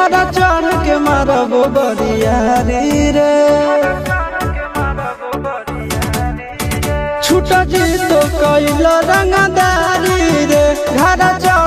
घरा चढ़ के मारबो बरियारी रे। छूटा जी तो कैल रंगदारी रे, घरा चढ़